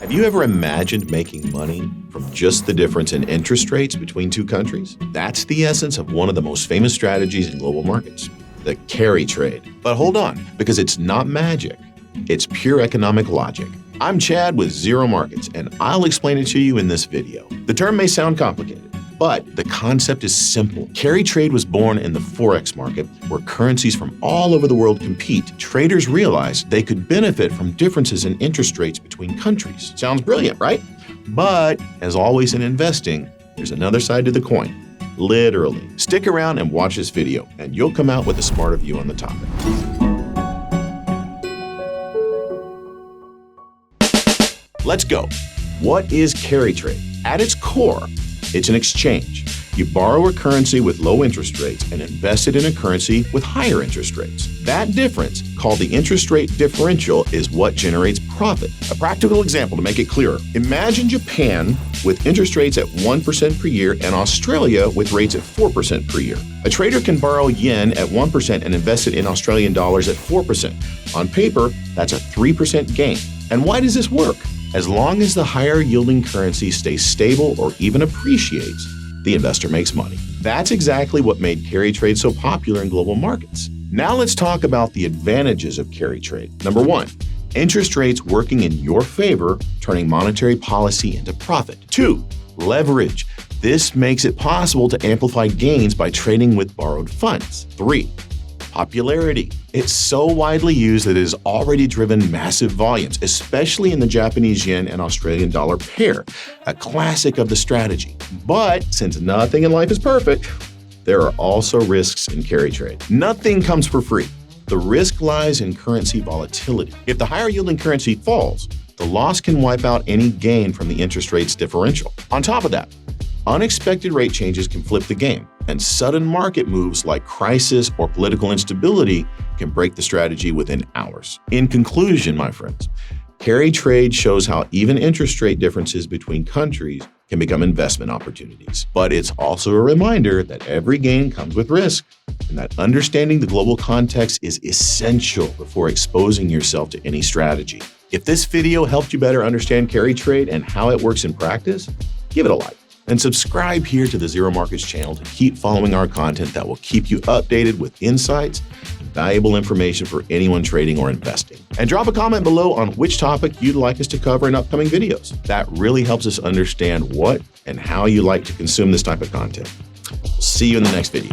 Have you ever imagined making money from just the difference in interest rates between two countries? That's the essence of one of the most famous strategies in global markets, the carry trade. But hold on, because it's not magic. It's pure economic logic. I'm Chad with Zero Markets, and I'll explain it to you in this video. The term may sound complicated, but the concept is simple. Carry trade was born in the Forex market, where currencies from all over the world compete. Traders realized they could benefit from differences in interest rates between countries. Sounds brilliant, right? But as always in investing, there's another side to the coin. Literally. Stick around and watch this video, and you'll come out with a smarter view on the topic. Let's go. What is carry trade? At its core, it's an exchange. You borrow a currency with low interest rates and invest it in a currency with higher interest rates. That difference, called the interest rate differential, is what generates profit. A practical example to make it clearer. Imagine Japan with interest rates at 1% per year and Australia with rates at 4% per year. A trader can borrow yen at 1% and invest it in Australian dollars at 4%. On paper, that's a 3% gain. And why does this work? As long as the higher yielding currency stays stable or even appreciates, the investor makes money. That's exactly what made carry trade so popular in global markets. Now let's talk about the advantages of carry trade. Number one, interest rates working in your favor, turning monetary policy into profit. 2, leverage. This makes it possible to amplify gains by trading with borrowed funds. 3, popularity. It's so widely used that it has already driven massive volumes, especially in the Japanese yen and Australian dollar pair, a classic of the strategy. But since nothing in life is perfect, there are also risks in carry trade. Nothing comes for free. The risk lies in currency volatility. If the higher yielding currency falls, the loss can wipe out any gain from the interest rates differential. On top of that, unexpected rate changes can flip the game, and sudden market moves like crisis or political instability can break the strategy within hours. In conclusion, my friends, carry trade shows how even interest rate differences between countries can become investment opportunities. But it's also a reminder that every gain comes with risk, and that understanding the global context is essential before exposing yourself to any strategy. If this video helped you better understand carry trade and how it works in practice, give it a like. And subscribe here to the Zero Markets channel to keep following our content that will keep you updated with insights and valuable information for anyone trading or investing. And drop a comment below on which topic you'd like us to cover in upcoming videos. That really helps us understand what and how you like to consume this type of content. See you in the next video.